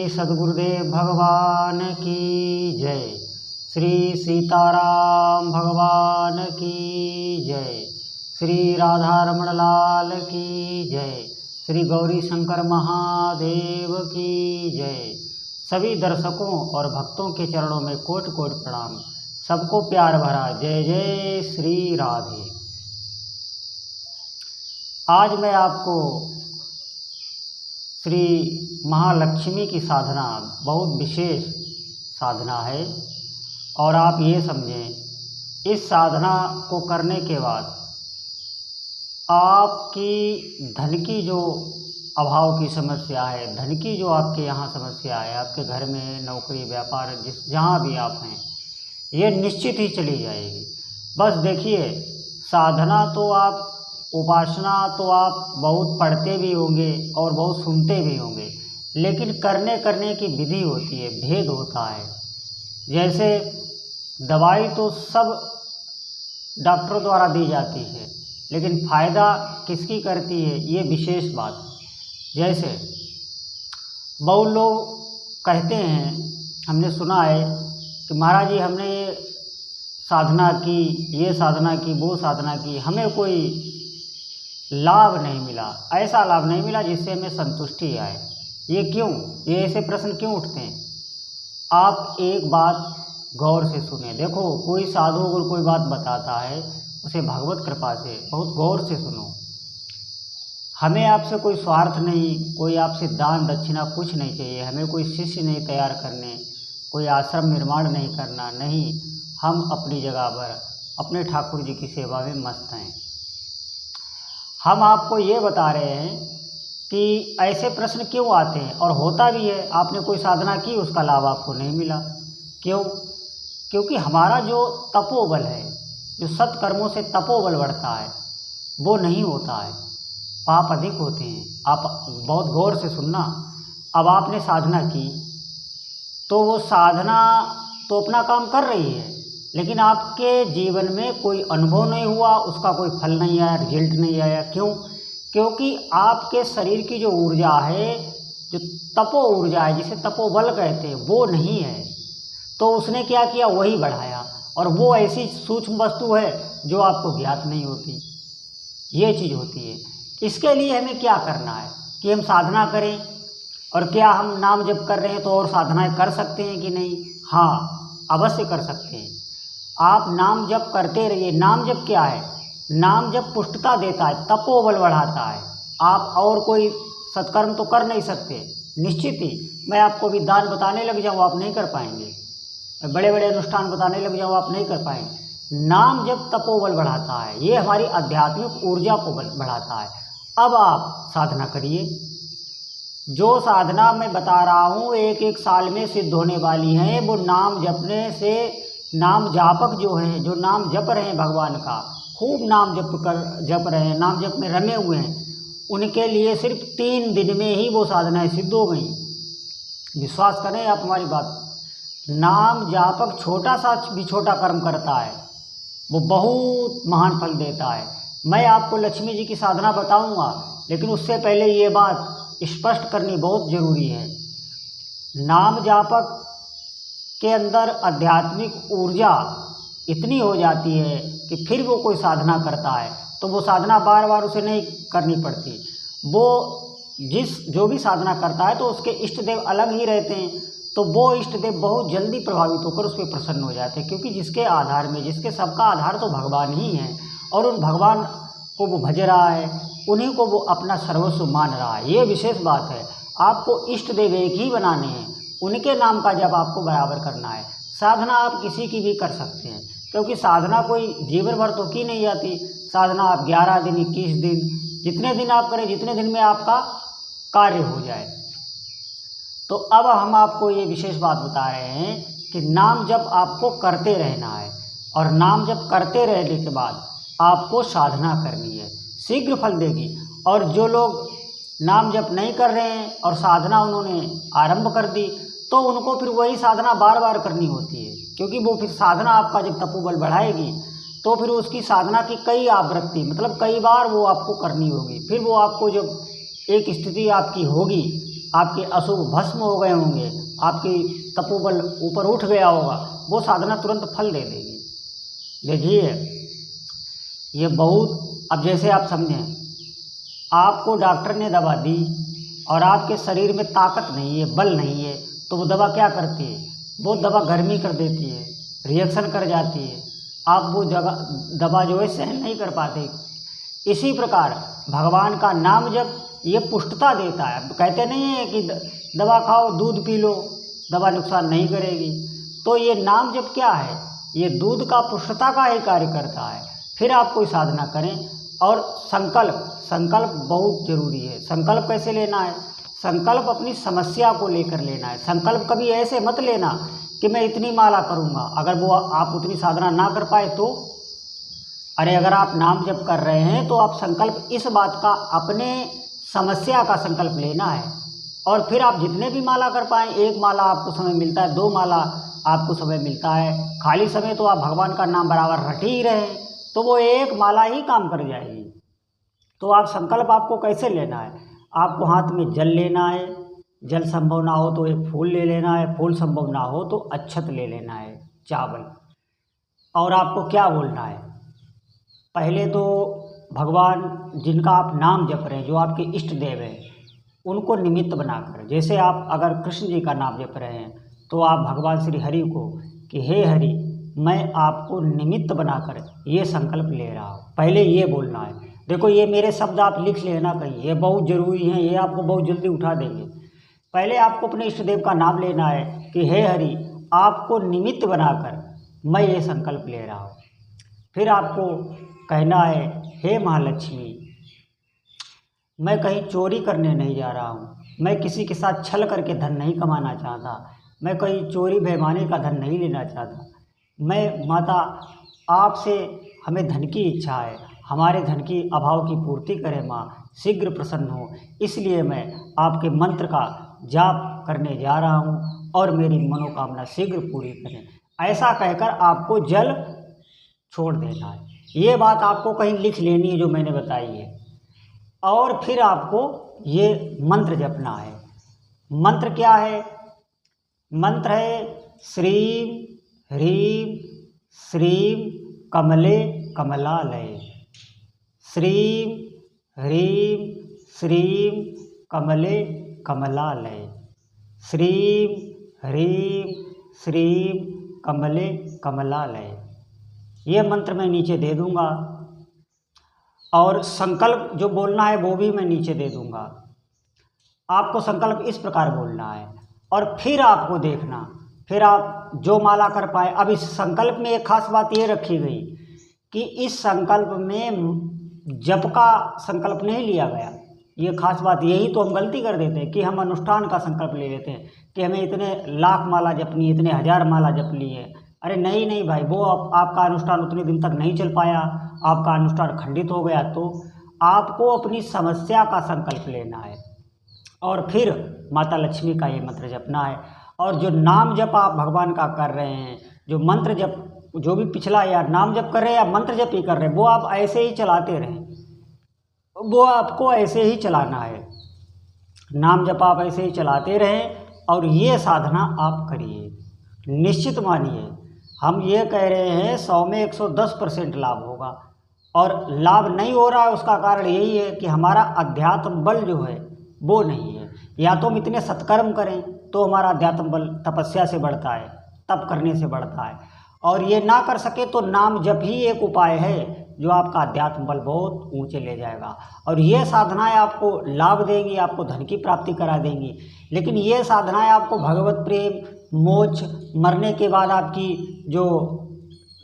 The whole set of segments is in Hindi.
सद्गुरुदेव भगवान की जय। श्री सीताराम भगवान की जय। श्री राधारमण लाल की जय। श्री गौरी शंकर महादेव की जय। सभी दर्शकों और भक्तों के चरणों में कोटि कोटि प्रणाम। सबको प्यार भरा जय जय श्री राधे। आज मैं आपको श्री महालक्ष्मी की साधना, बहुत विशेष साधना है, और आप ये समझें इस साधना को करने के बाद आपकी धन की जो अभाव की समस्या है, धन की जो आपके यहाँ समस्या है, आपके घर में नौकरी व्यापार जहाँ भी आप हैं, ये निश्चित ही चली जाएगी। बस देखिए, साधना तो आप, उपासना तो आप बहुत पढ़ते भी होंगे और बहुत सुनते भी होंगे, लेकिन करने की विधि होती है, भेद होता है। जैसे दवाई तो सब डॉक्टरों द्वारा दी जाती है, लेकिन फ़ायदा किसकी करती है, ये विशेष बात। जैसे बहुत लोग कहते हैं, हमने सुना है कि महाराज जी हमने ये साधना की, ये साधना की, वो साधना की, हमें कोई लाभ नहीं मिला, ऐसा लाभ नहीं मिला जिससे हमें संतुष्टि आए। ये क्यों, ये ऐसे प्रश्न क्यों उठते हैं? आप एक बात गौर से सुने। देखो, कोई साधु अगर कोई बात बताता है, उसे भगवत कृपा से बहुत गौर से सुनो। हमें आपसे कोई स्वार्थ नहीं, कोई आपसे दान दक्षिणा कुछ नहीं चाहिए, हमें कोई शिष्य नहीं तैयार करने, कोई आश्रम निर्माण नहीं करना, नहीं। हम अपनी जगह पर अपने ठाकुर जी की सेवा में मस्त हैं। हम आपको ये बता रहे हैं कि ऐसे प्रश्न क्यों आते हैं, और होता भी है। आपने कोई साधना की, उसका लाभ आपको नहीं मिला, क्यों? क्योंकि हमारा जो तपोबल है, जो सत्कर्मों से तपोबल बढ़ता है, वो नहीं होता है, पाप अधिक होते हैं। आप बहुत गौर से सुनना। अब आपने साधना की तो वो साधना तो अपना काम कर रही है, लेकिन आपके जीवन में कोई अनुभव नहीं हुआ, उसका कोई फल नहीं आया, रिजल्ट नहीं आया। क्यों? क्योंकि आपके शरीर की जो ऊर्जा है, जो तपो ऊर्जा है, जिसे तपोबल कहते हैं, वो नहीं है। तो उसने क्या किया, वही बढ़ाया, और वो ऐसी सूक्ष्म वस्तु है जो आपको ज्ञात नहीं होती। ये चीज़ होती है। इसके लिए हमें क्या करना है कि हम साधना करें। और क्या हम नाम जप कर रहे हैं तो और साधनाएं कर सकते हैं कि नहीं? हाँ, अवश्य कर सकते हैं। आप नाम जप करते रहिए। नाम जप क्या है? नाम जप पुष्टता देता है, तपोबल बढ़ाता है। आप और कोई सत्कर्म तो कर नहीं सकते, निश्चित ही। मैं आपको भी दान बताने लग जाऊँ, आप नहीं कर पाएंगे। बड़े बड़े अनुष्ठान बताने लग जाऊँ, आप नहीं कर पाएंगे। नाम जप तपोबल बढ़ाता है, ये हमारी आध्यात्मिक ऊर्जा को बढ़ाता है। अब आप साधना करिए। जो साधना मैं बता रहा हूँ, एक एक साल में सिद्ध होने वाली हैं, वो नाम जपने से, नाम जापक जो हैं, जो नाम जप रहे हैं भगवान का, खूब नाम जप रहे हैं, नाम जप में रमे हुए हैं, उनके लिए सिर्फ 3 दिन में ही वो साधनाएं सिद्ध हो गई। विश्वास करें आप हमारी बात। नाम जापक छोटा सा भी छोटा कर्म करता है, वो बहुत महान फल देता है। मैं आपको लक्ष्मी जी की साधना बताऊंगा, लेकिन उससे पहले ये बात स्पष्ट करनी बहुत ज़रूरी है। नाम जापक के अंदर आध्यात्मिक ऊर्जा इतनी हो जाती है कि फिर वो कोई साधना करता है तो वो साधना बार बार उसे नहीं करनी पड़ती। वो जो भी साधना करता है तो उसके इष्ट देव अलग ही रहते हैं, तो वो इष्ट देव बहुत जल्दी प्रभावित होकर उस पर प्रसन्न हो जाते हैं, क्योंकि जिसके आधार में, जिसके सबका आधार तो भगवान ही है, और उन भगवान को वो भज रहा है, उन्हीं को वो अपना सर्वस्व मान रहा है। ये विशेष बात है। आपको इष्ट देव एक ही बनाने हैं, उनके नाम का जब आपको बराबर करना है। साधना आप किसी की भी कर सकते हैं, क्योंकि साधना कोई जीवन भर तो की नहीं जाती। साधना आप 11 दिन, 21 दिन, जितने दिन आप करें, जितने दिन में आपका कार्य हो जाए। तो अब हम आपको ये विशेष बात बता रहे हैं कि नाम जप आपको करते रहना है, और नाम जप करते रहने के बाद आपको साधना करनी है, शीघ्र फल देगी। और जो लोग नाम जप नहीं कर रहे हैं और साधना उन्होंने आरंभ कर दी, तो उनको फिर वही साधना बार बार करनी होती है, क्योंकि वो फिर साधना आपका जब तपोबल बढ़ाएगी तो फिर उसकी साधना की कई आवृत्ति, मतलब कई बार वो आपको करनी होगी। फिर वो आपको जब एक स्थिति आपकी होगी आपके अशुभ भस्म हो गए होंगे, आपकी तपोबल ऊपर उठ गया होगा, वो साधना तुरंत फल दे देगी। देखिए ये बहुत, अब जैसे आप समझें, आपको डॉक्टर ने दवा दी और आपके शरीर में ताकत नहीं है, बल नहीं है, तो वो दवा क्या करती है? वो दवा गर्मी कर देती है, रिएक्शन कर जाती है, आप वो दवा जो है सहन नहीं कर पाते। इसी प्रकार भगवान का नाम जब ये पुष्टता देता है, कहते नहीं है कि दवा खाओ, दूध पी लो, दवा नुकसान नहीं करेगी। तो ये नाम जब क्या है, ये दूध का पुष्टता का ही कार्य करता है। फिर आप कोई साधना करें और संकल्प बहुत जरूरी है। संकल्प कैसे लेना है? संकल्प अपनी समस्या को लेकर लेना है। संकल्प कभी ऐसे मत लेना कि मैं इतनी माला करूँगा, अगर वो आप उतनी साधना ना कर पाए तो। अरे अगर आप नाम जप कर रहे हैं तो आप संकल्प इस बात का, अपने समस्या का संकल्प लेना है। और फिर आप जितने भी माला कर पाएँ, 1 माला आपको समय मिलता है, 2 माला आपको समय मिलता है, खाली समय तो आप भगवान का नाम बराबर रट ही रहें, तो वो 1 माला ही काम कर जाएगी। तो आप संकल्प आपको कैसे लेना है? आपको हाथ में जल लेना है, जल संभव ना हो तो एक फूल ले लेना है, फूल संभव ना हो तो अक्षत ले लेना है, चावल। और आपको क्या बोलना है? पहले तो भगवान जिनका आप नाम जप रहे हैं, जो आपके इष्ट देव हैं, उनको निमित्त बनाकर, जैसे आप अगर कृष्ण जी का नाम जप रहे हैं तो आप भगवान श्री हरि को कि हे हरि, मैं आपको निमित्त बनाकर ये संकल्प ले रहा हूँ, पहले ये बोलना है। देखो ये मेरे शब्द आप लिख लेना कहीं, ये बहुत ज़रूरी हैं, ये आपको बहुत जल्दी उठा देंगे। पहले आपको अपने इष्ट देव का नाम लेना है कि हे हरि, आपको निमित्त बनाकर मैं ये संकल्प ले रहा हूँ। फिर आपको कहना है, हे महालक्ष्मी, मैं कहीं चोरी करने नहीं जा रहा हूँ, मैं किसी के साथ छल करके धन नहीं कमाना चाहता, मैं कहीं चोरी बेईमानी का धन नहीं लेना चाहता। मैं माता आपसे, हमें धन की इच्छा है, हमारे धन की अभाव की पूर्ति करें माँ, शीघ्र प्रसन्न हो, इसलिए मैं आपके मंत्र का जाप करने जा रहा हूँ और मेरी मनोकामना शीघ्र पूरी करें। ऐसा कहकर आपको जल छोड़ देना है। ये बात आपको कहीं लिख लेनी है जो मैंने बताई है। और फिर आपको ये मंत्र जपना है। मंत्र क्या है? मंत्र है श्रीम ह्रीम श्रीम कमले कमलालय। श्रीम ह्रीम श्रीम कमले कमलालय। श्रीम ह्रीम श्रीम कमले कमलालय। ये मंत्र मैं नीचे दे दूंगा और संकल्प जो बोलना है वो भी मैं नीचे दे दूंगा। आपको संकल्प इस प्रकार बोलना है और फिर आपको देखना, फिर आप जो माला कर पाए। अब इस संकल्प में एक खास बात ये रखी गई कि इस संकल्प में जप का संकल्प नहीं लिया गया। ये खास बात, यही तो हम गलती कर देते हैं कि हम अनुष्ठान का संकल्प ले लेते हैं कि हमें इतने लाख माला जपनी है, इतने 1000 माला जपनी है। अरे नहीं नहीं भाई, वो आपका अनुष्ठान उतने दिन तक नहीं चल पाया, आपका अनुष्ठान खंडित हो गया। तो आपको अपनी समस्या का संकल्प लेना है और फिर माता लक्ष्मी का ये मंत्र जपना है। और जो नाम जप आप भगवान का कर रहे हैं, जो मंत्र जप, जो भी पिछला या नाम जप कर रहे हैं या मंत्र जप ही कर रहे हैं, वो आप ऐसे ही चलाते रहें, वो आपको ऐसे ही चलाना है। नाम जप आप ऐसे ही चलाते रहें और ये साधना आप करिए। निश्चित मानिए, हम ये कह रहे हैं 100 में 110% लाभ होगा। और लाभ नहीं हो रहा है उसका कारण यही है कि हमारा अध्यात्म बल जो है वो नहीं है। या तो हम इतने सत्कर्म करें तो हमारा अध्यात्म बल तपस्या से बढ़ता है, तप करने से बढ़ता है। और ये ना कर सके तो नाम जप ही एक उपाय है जो आपका अध्यात्म बल बहुत ऊंचे ले जाएगा। और ये साधनाएं आपको लाभ देंगी, आपको धन की प्राप्ति करा देंगी। लेकिन ये साधनाएं आपको भगवत प्रेम, मोक्ष, मरने के बाद आपकी जो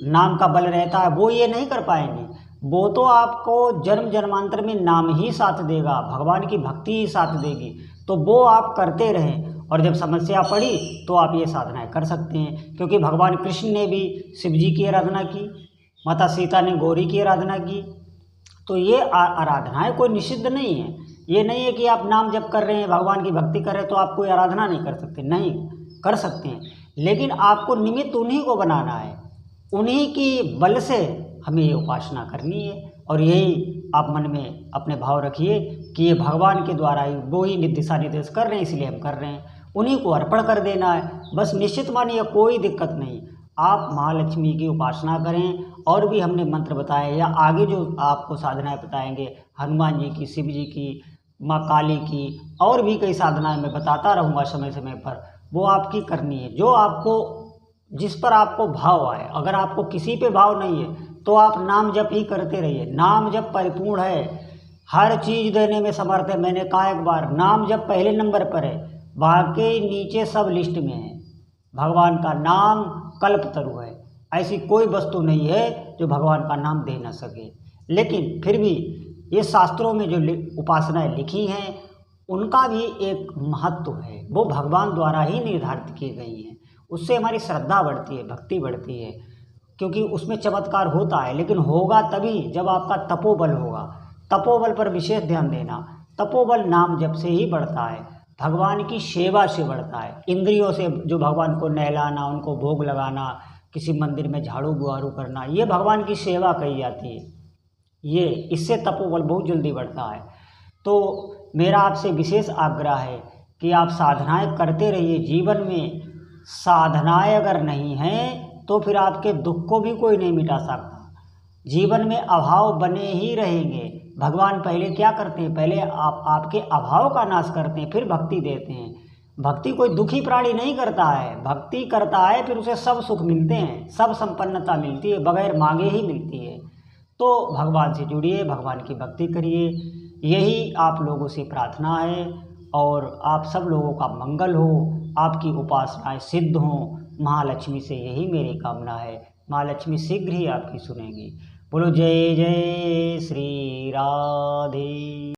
नाम का बल रहता है वो ये नहीं कर पाएंगे। वो तो आपको जन्म जन्मांतर में नाम ही साथ देगा, भगवान की भक्ति ही साथ देगी। तो वो आप करते रहें और जब समस्या पड़ी तो आप ये साधनाएं कर सकते हैं। क्योंकि भगवान कृष्ण ने भी शिव जी की आराधना की, माता सीता ने गौरी की आराधना की। तो ये आराधनाएं कोई निषिद्ध नहीं है। ये नहीं है कि आप नाम जप कर रहे हैं, भगवान की भक्ति कर रहे हैं तो आप कोई आराधना नहीं कर सकते, नहीं कर सकते हैं। लेकिन आपको निमित्त उन्हीं को बनाना है, उन्हीं की बल से हमें ये उपासना करनी है और यही आप मन में अपने भाव रखिए कि ये भगवान के द्वारा ही वो ही दिशा निर्देश कर रहे हैं, इसलिए हम कर रहे हैं, उन्हीं को अर्पण कर देना है बस। निश्चित मानिए कोई दिक्कत नहीं। आप महालक्ष्मी की उपासना करें, और भी हमने मंत्र बताए या आगे जो आपको साधनाएं बताएंगे, हनुमान जी की, शिव जी की, माँ काली की, और भी कई साधनाएं मैं बताता रहूँगा समय समय पर, वो आपकी करनी है। जो आपको, जिस पर आपको भाव आए। अगर आपको किसी पे भाव नहीं है तो आप नाम जप ही करते रहिए। नाम जप परिपूर्ण है, हर चीज़ देने में समर्थ है। मैंने कहा एक बार, नाम जप पहले नंबर पर है, बाकी नीचे सब लिस्ट में है। भगवान का नाम कल्पतरु है, ऐसी कोई वस्तु नहीं है जो भगवान का नाम दे न सके। लेकिन फिर भी ये शास्त्रों में जो उपासनाएं लिखी हैं उनका भी एक महत्व है, वो भगवान द्वारा ही निर्धारित की गई हैं। उससे हमारी श्रद्धा बढ़ती है, भक्ति बढ़ती है, क्योंकि उसमें चमत्कार होता है। लेकिन होगा तभी जब आपका तपोबल होगा। तपोबल पर विशेष ध्यान देना। तपोबल नाम जप से ही बढ़ता है, भगवान की सेवा से बढ़ता है। इंद्रियों से जो भगवान को नहलाना, उनको भोग लगाना, किसी मंदिर में झाड़ू बुहारू करना, ये भगवान की सेवा कही जाती है। ये इससे तपोबल बहुत जल्दी बढ़ता है। तो मेरा आपसे विशेष आग्रह है कि आप साधनाएं करते रहिए। जीवन में साधनाएं अगर नहीं हैं तो फिर आपके दुख को भी कोई नहीं मिटा सकता। जीवन में अभाव बने ही रहेंगे। भगवान पहले क्या करते हैं, पहले आपके अभाव का नाश करते हैं, फिर भक्ति देते हैं। भक्ति कोई दुखी प्राणी नहीं करता है, भक्ति करता है फिर उसे सब सुख मिलते हैं, सब संपन्नता मिलती है, बगैर मांगे ही मिलती है। तो भगवान से जुड़िए, भगवान की भक्ति करिए, यही आप लोगों से प्रार्थना है। और आप सब लोगों का मंगल हो, आपकी उपासनाएं सिद्ध हों, महालक्ष्मी से यही मेरी कामना है। महालक्ष्मी शीघ्र ही आपकी सुनेंगी। बोलो जय जय श्री राधे।